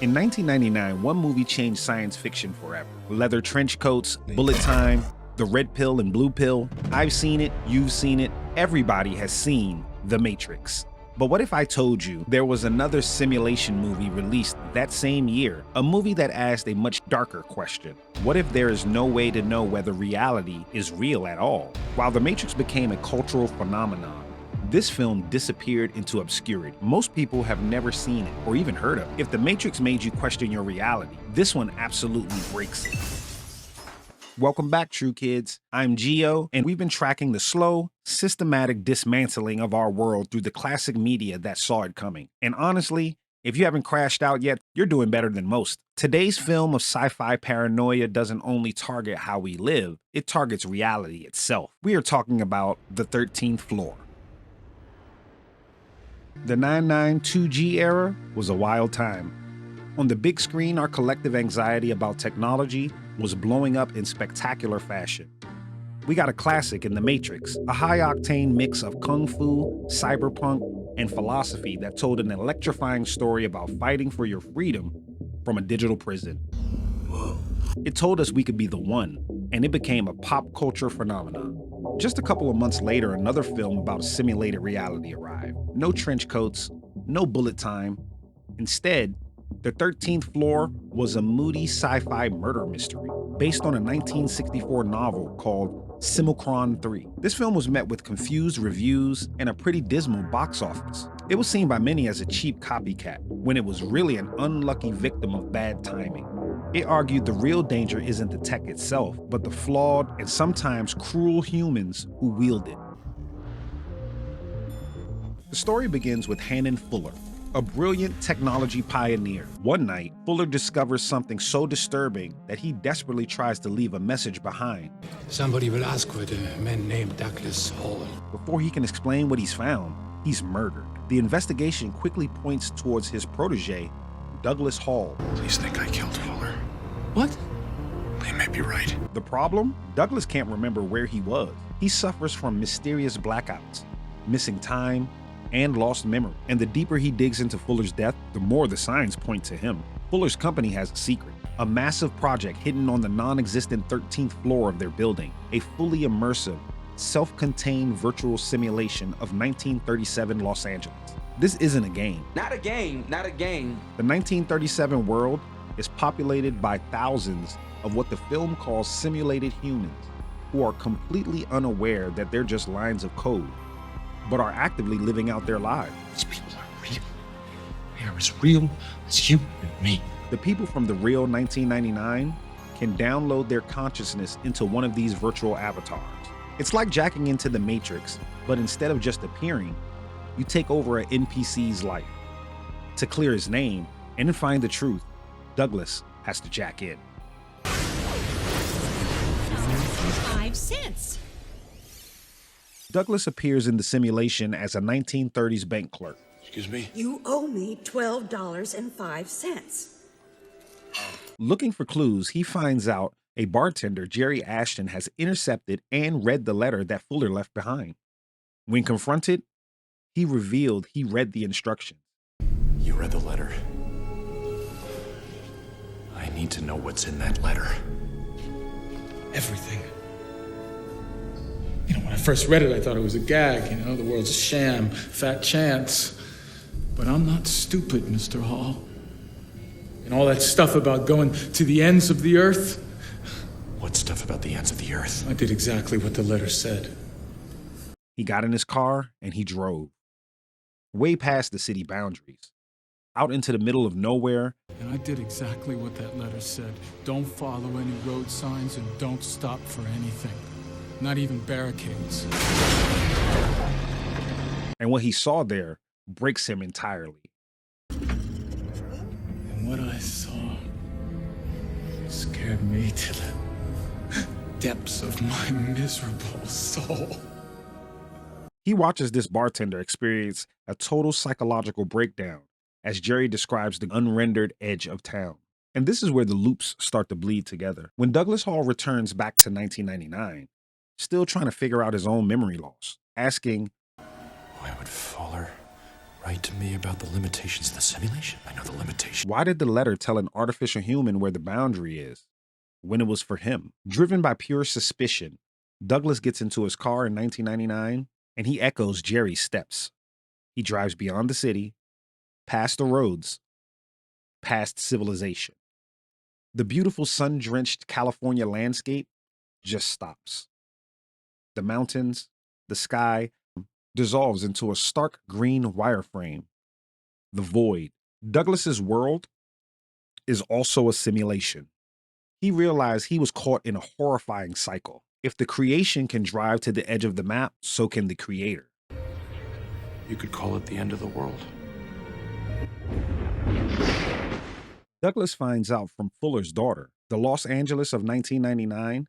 In 1999, one movie changed science fiction forever. Leather trench coats, bullet time, the red pill and blue pill. I've seen it, you've seen it, everybody has seen The Matrix. But what if I told you there was another simulation movie released that same year, a movie that asked a much darker question? What if there is no way to know whether reality is real at all? While The Matrix became a cultural phenomenon, this film disappeared into obscurity. Most people have never seen it or even heard of it. If The Matrix made you question your reality, this one absolutely breaks it. Welcome back, True Kids. I'm Gio, and we've been tracking the slow, systematic dismantling of our world through the classic media that saw it coming. And honestly, if you haven't crashed out yet, you're doing better than most. Today's film of sci-fi paranoia doesn't only target how we live, it targets reality itself. We are talking about the 13th Floor. The 992G era was a wild time. On the big screen, our collective anxiety about technology was blowing up in spectacular fashion. We got a classic in The Matrix, a high-octane mix of kung fu, cyberpunk, and philosophy that told an electrifying story about fighting for your freedom from a digital prison. It told us we could be the one, and it became a pop culture phenomenon. Just a couple of months later, another film about a simulated reality arrived. No trench coats, no bullet time. Instead, The 13th Floor was a moody sci-fi murder mystery based on a 1964 novel called Simulacron 3. This film was met with confused reviews and a pretty dismal box office. It was seen by many as a cheap copycat, when it was really an unlucky victim of bad timing. It argued the real danger isn't the tech itself, but the flawed and sometimes cruel humans who wield it. The story begins with Hannon Fuller, a brilliant technology pioneer. One night, Fuller discovers something so disturbing that he desperately tries to leave a message behind. Somebody will ask for the man named Douglas Hall. Before he can explain what he's found, he's murdered. The investigation quickly points towards his protege, Douglas Hall. Please think I killed Fuller. What? They may be right. The problem? Douglas can't remember where he was. He suffers from mysterious blackouts, missing time, and lost memory. And the deeper he digs into Fuller's death, the more the signs point to him. Fuller's company has a secret, a massive project hidden on the non-existent 13th floor of their building, a fully immersive, self-contained virtual simulation of 1937 Los Angeles. This isn't a game. Not a game, not a game. The 1937 world is populated by thousands of what the film calls simulated humans, who are completely unaware that they're just lines of code, but are actively living out their lives. These people are real. They are as real as you and me. The people from the real 1999 can download their consciousness into one of these virtual avatars. It's like jacking into the Matrix, but instead of just appearing, you take over an NPC's life. To clear his name and find the truth, Douglas has to jack in. 5 cents. Douglas appears in the simulation as a 1930s bank clerk. Excuse me? You owe me $12.05. Looking for clues, he finds out a bartender, Jerry Ashton, has intercepted and read the letter that Fuller left behind. When confronted, he revealed he read the instructions. You read the letter. I need to know what's in that letter. Everything. You know, when I first read it, I thought it was a gag. The world's a sham, fat chance. But I'm not stupid, Mr. Hall. And all that stuff about going to the ends of the earth. What stuff about the ends of the earth? I did exactly what the letter said. He got in his car and he drove. Way past the city boundaries. Out into the middle of nowhere. And I did exactly what that letter said. Don't follow any road signs and don't stop for anything. Not even barricades. And what he saw there breaks him entirely. And what I saw scared me to the depths of my miserable soul. He watches this bartender experience a total psychological breakdown as Jerry describes the unrendered edge of town. And this is where the loops start to bleed together. When Douglas Hall returns back to 1999, still trying to figure out his own memory loss, asking, Why would Fuller Write to me about the limitations of the simulation. I know the limitations. Why did the letter tell an artificial human where the boundary is when it was for him? Driven by pure suspicion, Douglas gets into his car in 1999 and he echoes Jerry's steps. He drives beyond the city, past the roads, past civilization. The beautiful sun-drenched California landscape just stops. The mountains, the sky, dissolves into a stark green wireframe. The void. Douglas's world is also a simulation. He realized he was caught in a horrifying cycle. If the creation can drive to the edge of the map, so can the creator. You could call it the end of the world. Douglas finds out from Fuller's daughter, the Los Angeles of 1999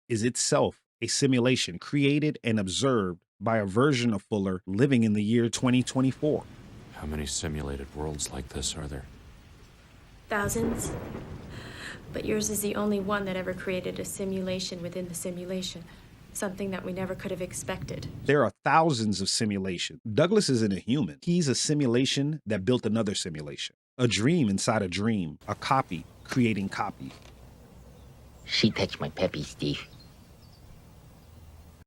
is itself a simulation created and observed by a version of Fuller living in the year 2024. How many simulated worlds like this are there? Thousands. But yours is the only one that ever created a simulation within the simulation. Something that we never could have expected. There are thousands of simulations. Douglas isn't a human. He's a simulation that built another simulation. A dream inside a dream. A copy creating copy. She touched my peppy, Steve.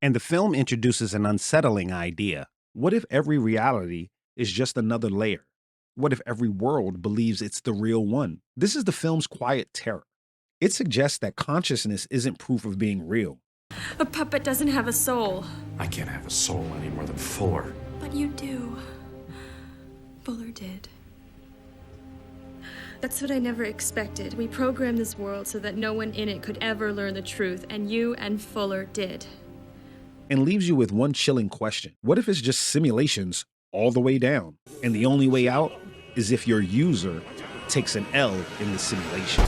And the film introduces an unsettling idea. What if every reality is just another layer? What if every world believes it's the real one? This is the film's quiet terror. It suggests that consciousness isn't proof of being real. A puppet doesn't have a soul. I can't have a soul any more than Fuller. But you do. Fuller did. That's what I never expected. We programmed this world so that no one in it could ever learn the truth, and you and Fuller did. And leaves you with one chilling question. What if it's just simulations all the way down? And the only way out is if your user takes an L in the simulation.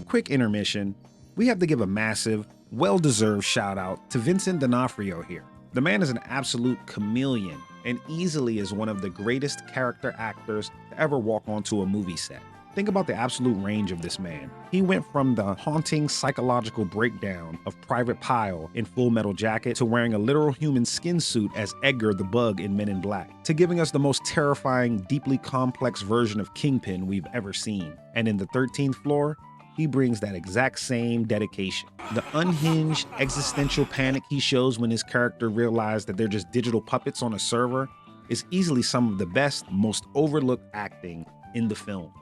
Quick intermission. We have to give a massive, well-deserved shout out to Vincent D'Onofrio here. The man is an absolute chameleon and easily is one of the greatest character actors to ever walk onto a movie set. Think about the absolute range of this man. He went from the haunting psychological breakdown of Private Pyle in Full Metal Jacket to wearing a literal human skin suit as Edgar the Bug in Men in Black, to giving us the most terrifying, deeply complex version of Kingpin we've ever seen. And in the 13th Floor, he brings that exact same dedication. The unhinged existential panic he shows when his character realizes that they're just digital puppets on a server is easily some of the best, most overlooked acting in the film.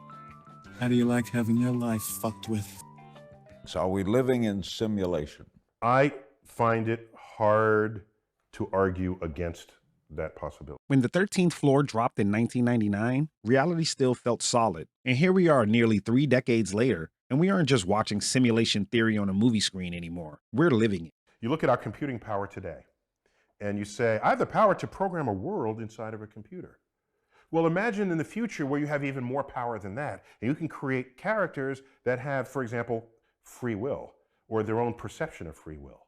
How do you like having your life fucked with? So are we living in simulation? I find it hard to argue against that possibility. When the 13th Floor dropped in 1999, reality still felt solid. And here we are nearly 3 decades later, and we aren't just watching simulation theory on a movie screen anymore. We're living it. You look at our computing power today, and you say, I have the power to program a world inside of a computer. Well, imagine in the future where you have even more power than that, and you can create characters that have, for example, free will, or their own perception of free will.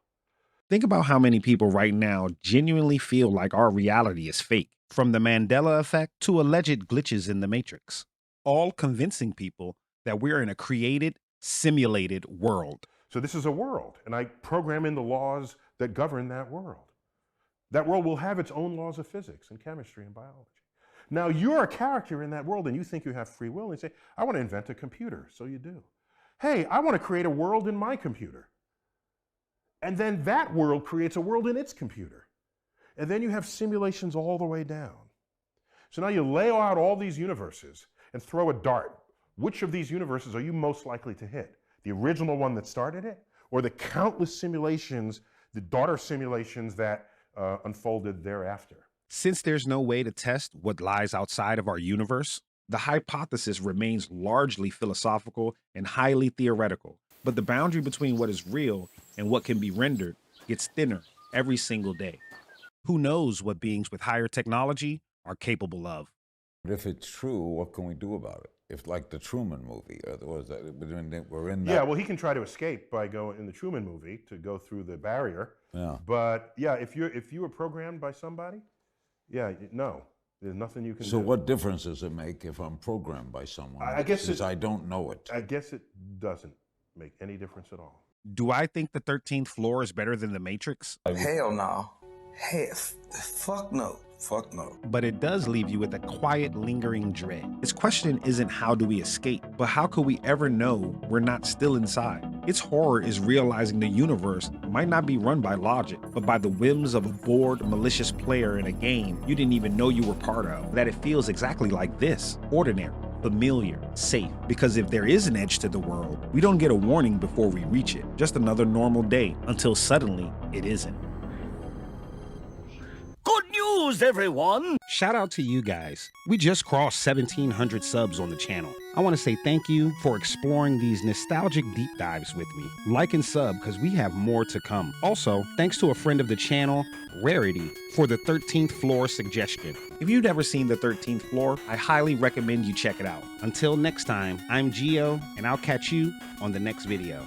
Think about how many people right now genuinely feel like our reality is fake, from the Mandela effect to alleged glitches in the Matrix, all convincing people that we're in a created, simulated world. So this is a world, and I program in the laws that govern that world. That world will have its own laws of physics and chemistry and biology. Now, you're a character in that world, and you think you have free will, and you say, I want to invent a computer. So you do. Hey, I want to create a world in my computer. And then that world creates a world in its computer. And then you have simulations all the way down. So now you lay out all these universes and throw a dart. Which of these universes are you most likely to hit? The original one that started it, or the countless simulations, the daughter simulations that unfolded thereafter? Since there's no way to test what lies outside of our universe, the hypothesis remains largely philosophical and highly theoretical. But the boundary between what is real and what can be rendered gets thinner every single day. Who knows what beings with higher technology are capable of? But if it's true, what can we do about it? If, like the Truman movie, or was that, we're in that. Yeah, well, he can try to escape by going in the Truman movie to go through the barrier. Yeah. But yeah, if you were programmed by somebody, yeah, no, there's nothing you can do. So what difference does it make if I'm programmed by someone? I guess since I don't know it. I guess it doesn't make any difference at all. Do I think the 13th Floor is better than The Matrix? Hell no. Fuck no. Fuck no. But it does leave you with a quiet, lingering dread. Its question isn't how do we escape, but how could we ever know we're not still inside? Its horror is realizing the universe might not be run by logic, but by the whims of a bored, malicious player in a game you didn't even know you were part of. That it feels exactly like this: ordinary, familiar, safe. Because if there is an edge to the world, we don't get a warning before we reach it. Just another normal day, until suddenly it isn't. Good news, everyone! Shout out to you guys. We just crossed 1,700 subs on the channel. I want to say thank you for exploring these nostalgic deep dives with me. Like and sub, because we have more to come. Also, thanks to a friend of the channel, Rarity, for the 13th Floor suggestion. If you've never seen the 13th Floor, I highly recommend you check it out. Until next time, I'm Gio, and I'll catch you on the next video.